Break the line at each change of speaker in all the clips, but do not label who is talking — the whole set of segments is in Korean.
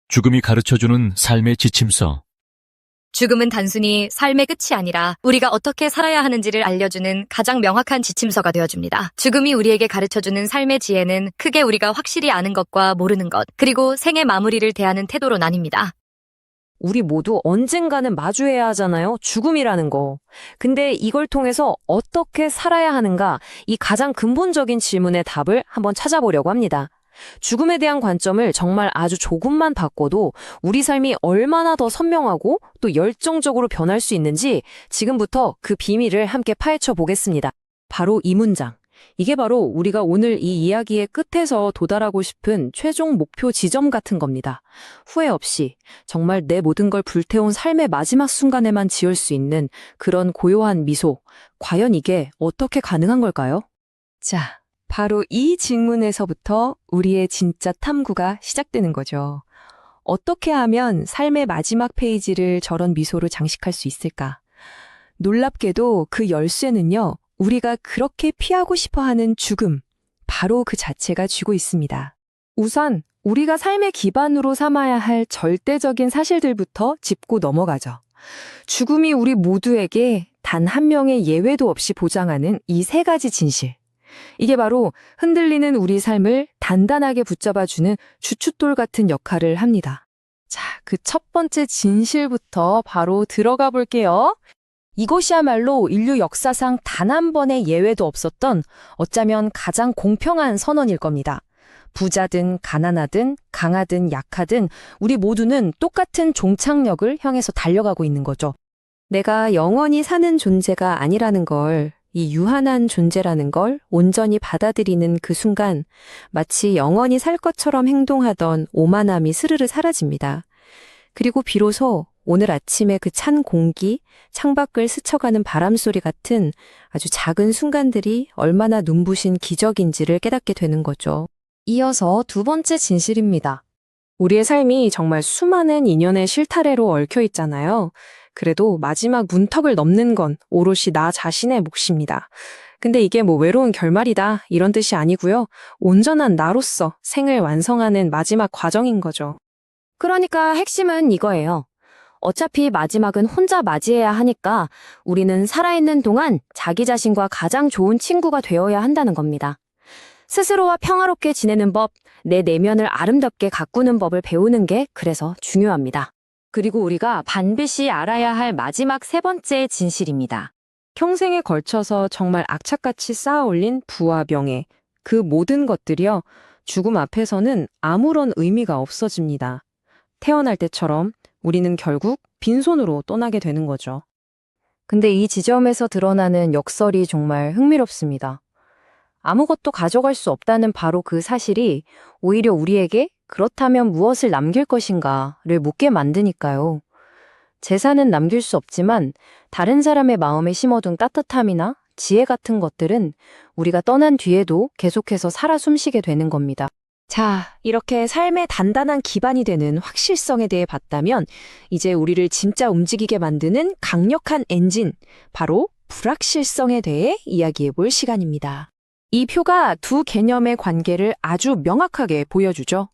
죽음이 가르쳐주는 삶의 지침서.
죽음은 단순히 삶의 끝이 아니라 우리가 어떻게 살아야 하는지를 알려주는 가장 명확한 지침서가 되어줍니다. 죽음이 우리에게 가르쳐주는 삶의 지혜는 크게 우리가 확실히 아는 것과 모르는 것, 그리고 생의 마무리를 대하는 태도로 나뉩니다.
우리 모두 언젠가는 마주해야 하잖아요. 죽음이라는 거. 근데 이걸 통해서 어떻게 살아야 하는가? 이 가장 근본적인 질문의 답을 한번 찾아보려고 합니다. 죽음에 대한 관점을 정말 아주 조금만 바꿔도 우리 삶이 얼마나 더 선명하고 또 열정적으로 변할 수 있는지 지금부터 그 비밀을 함께 파헤쳐 보겠습니다. 바로 이 문장. 이게 바로 우리가 오늘 이 이야기의 끝에서 도달하고 싶은 최종 목표 지점 같은 겁니다. 후회 없이 정말 내 모든 걸 불태운 삶의 마지막 순간에만 지을 수 있는 그런 고요한 미소. 과연 이게 어떻게 가능한 걸까요? 자, 바로 이 질문에서부터 우리의 진짜 탐구가 시작되는 거죠. 어떻게 하면 삶의 마지막 페이지를 저런 미소로 장식할 수 있을까? 놀랍게도 그 열쇠는요, 우리가 그렇게 피하고 싶어하는 죽음, 바로 그 자체가 쥐고 있습니다. 우선 우리가 삶의 기반으로 삼아야 할 절대적인 사실들부터 짚고 넘어가죠. 죽음이 우리 모두에게 단 한 명의 예외도 없이 보장하는 이 세 가지 진실. 이게 바로 흔들리는 우리 삶을 단단하게 붙잡아주는 주춧돌 같은 역할을 합니다. 자, 그 첫 번째 진실부터 바로 들어가 볼게요. 이것이야말로 인류 역사상 단 한 번의 예외도 없었던 어쩌면 가장 공평한 선언일 겁니다. 부자든 가난하든 강하든 약하든 우리 모두는 똑같은 종착역을 향해서 달려가고 있는 거죠. 내가 영원히 사는 존재가 아니라는 걸, 이 유한한 존재라는 걸 온전히 받아들이는 그 순간 마치 영원히 살 것처럼 행동하던 오만함이 스르르 사라집니다. 그리고 비로소 오늘 아침에 그 찬 공기, 창밖을 스쳐가는 바람소리 같은 아주 작은 순간들이 얼마나 눈부신 기적인지를 깨닫게 되는 거죠. 이어서 두 번째 진실입니다. 우리의 삶이 정말 수많은 인연의 실타래로 얽혀 있잖아요. 그래도 마지막 문턱을 넘는 건 오롯이 나 자신의 몫입니다. 근데 이게 뭐 외로운 결말이다 이런 뜻이 아니고요. 온전한 나로서 생을 완성하는 마지막 과정인 거죠. 그러니까 핵심은 이거예요. 어차피 마지막은 혼자 맞이해야 하니까 우리는 살아있는 동안 자기 자신과 가장 좋은 친구가 되어야 한다는 겁니다. 스스로와 평화롭게 지내는 법, 내 내면을 아름답게 가꾸는 법을 배우는 게 그래서 중요합니다. 그리고 우리가 반드시 알아야 할 마지막 세 번째 진실입니다. 평생에 걸쳐서 정말 악착같이 쌓아올린 부와 명예, 그 모든 것들이요, 죽음 앞에서는 아무런 의미가 없어집니다. 태어날 때처럼 우리는 결국 빈손으로 떠나게 되는 거죠. 근데 이 지점에서 드러나는 역설이 정말 흥미롭습니다. 아무것도 가져갈 수 없다는 바로 그 사실이 오히려 우리에게 그렇다면 무엇을 남길 것인가를 묻게 만드니까요. 재산은 남길 수 없지만 다른 사람의 마음에 심어둔 따뜻함이나 지혜 같은 것들은 우리가 떠난 뒤에도 계속해서 살아 숨쉬게 되는 겁니다. 자, 이렇게 삶의 단단한 기반이 되는 확실성에 대해 봤다면 이제 우리를 진짜 움직이게 만드는 강력한 엔진, 바로 불확실성에 대해 이야기해 볼 시간입니다. 이 표가 두 개념의 관계를 아주 명확하게 보여주죠.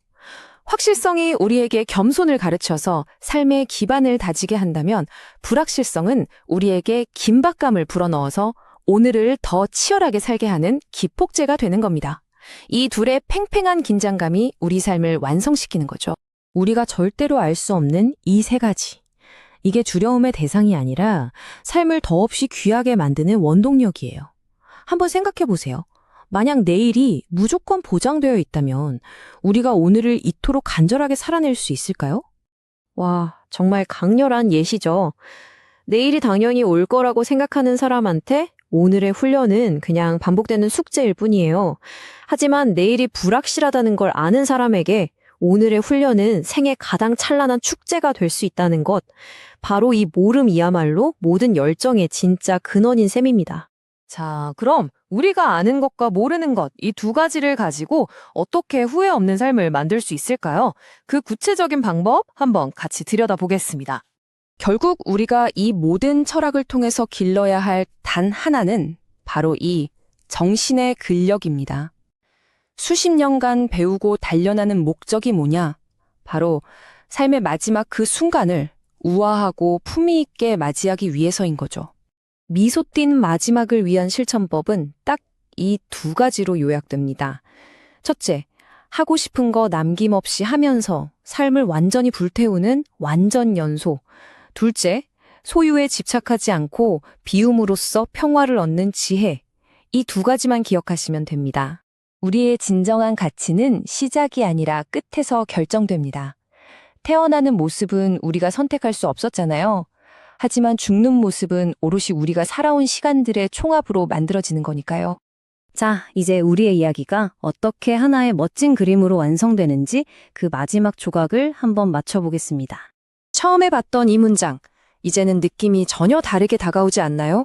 확실성이 우리에게 겸손을 가르쳐서 삶의 기반을 다지게 한다면 불확실성은 우리에게 긴박감을 불어넣어서 오늘을 더 치열하게 살게 하는 기폭제가 되는 겁니다. 이 둘의 팽팽한 긴장감이 우리 삶을 완성시키는 거죠. 우리가 절대로 알 수 없는 이 세 가지. 이게 두려움의 대상이 아니라 삶을 더없이 귀하게 만드는 원동력이에요. 한번 생각해 보세요. 만약 내일이 무조건 보장되어 있다면 우리가 오늘을 이토록 간절하게 살아낼 수 있을까요? 와, 정말 강렬한 예시죠. 내일이 당연히 올 거라고 생각하는 사람한테 오늘의 훈련은 그냥 반복되는 숙제일 뿐이에요. 하지만 내일이 불확실하다는 걸 아는 사람에게 오늘의 훈련은 생애 가장 찬란한 축제가 될 수 있다는 것. 바로 이 모름이야말로 모든 열정의 진짜 근원인 셈입니다. 자, 그럼 우리가 아는 것과 모르는 것, 이 두 가지를 가지고 어떻게 후회 없는 삶을 만들 수 있을까요? 그 구체적인 방법 한번 같이 들여다보겠습니다. 결국 우리가 이 모든 철학을 통해서 길러야 할 단 하나는 바로 이 정신의 근력입니다. 수십 년간 배우고 단련하는 목적이 뭐냐? 바로
삶의 마지막 그 순간을 우아하고 품위 있게 맞이하기 위해서인 거죠. 미소 띤 마지막을 위한 실천법은 딱 이 두 가지로 요약됩니다. 첫째, 하고 싶은 거 남김없이 하면서 삶을 완전히 불태우는 완전 연소. 둘째, 소유에 집착하지 않고 비움으로써 평화를 얻는 지혜. 이 두 가지만 기억하시면 됩니다. 우리의 진정한 가치는 시작이 아니라 끝에서 결정됩니다. 태어나는 모습은 우리가 선택할 수 없었잖아요. 하지만 죽는 모습은 오롯이 우리가 살아온 시간들의 총합으로 만들어지는 거니까요.
자, 이제 우리의 이야기가 어떻게 하나의 멋진 그림으로 완성되는지 그 마지막 조각을 한번 맞춰보겠습니다. 처음에 봤던 이 문장, 이제는 느낌이 전혀 다르게 다가오지 않나요?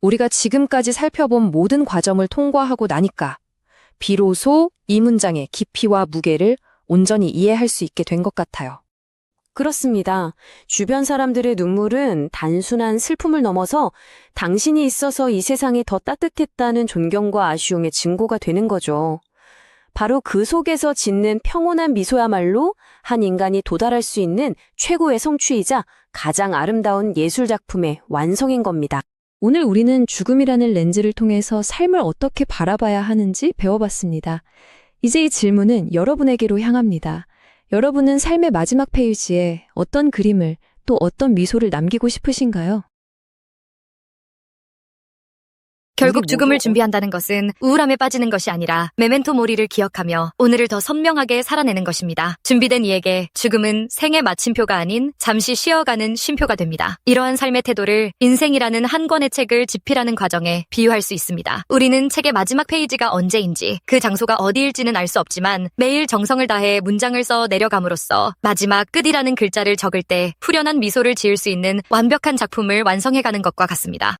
우리가 지금까지 살펴본 모든 과정을 통과하고 나니까 비로소 이 문장의 깊이와 무게를 온전히 이해할 수 있게 된 것 같아요. 그렇습니다. 주변 사람들의 눈물은 단순한 슬픔을 넘어서 당신이 있어서 이 세상이 더 따뜻했다는 존경과 아쉬움의 증거가 되는 거죠. 바로 그 속에서 짓는 평온한 미소야말로 한 인간이 도달할 수 있는 최고의 성취이자 가장 아름다운 예술작품의 완성인 겁니다. 오늘 우리는 죽음이라는 렌즈를 통해서 삶을 어떻게 바라봐야 하는지 배워봤습니다. 이제 이 질문은 여러분에게로 향합니다. 여러분은 삶의 마지막 페이지에 어떤 그림을 또 어떤 미소를 남기고 싶으신가요?
결국 죽음을 준비한다는 것은 우울함에 빠지는 것이 아니라 메멘토 모리를 기억하며 오늘을 더 선명하게 살아내는 것입니다. 준비된 이에게 죽음은 생의 마침표가 아닌 잠시 쉬어가는 쉼표가 됩니다. 이러한 삶의 태도를 인생이라는 한 권의 책을 집필하는 과정에 비유할 수 있습니다. 우리는 책의 마지막 페이지가 언제인지 그 장소가 어디일지는 알 수 없지만 매일 정성을 다해 문장을 써 내려감으로써 마지막 끝이라는 글자를 적을 때 후련한 미소를 지을 수 있는 완벽한 작품을 완성해가는 것과 같습니다.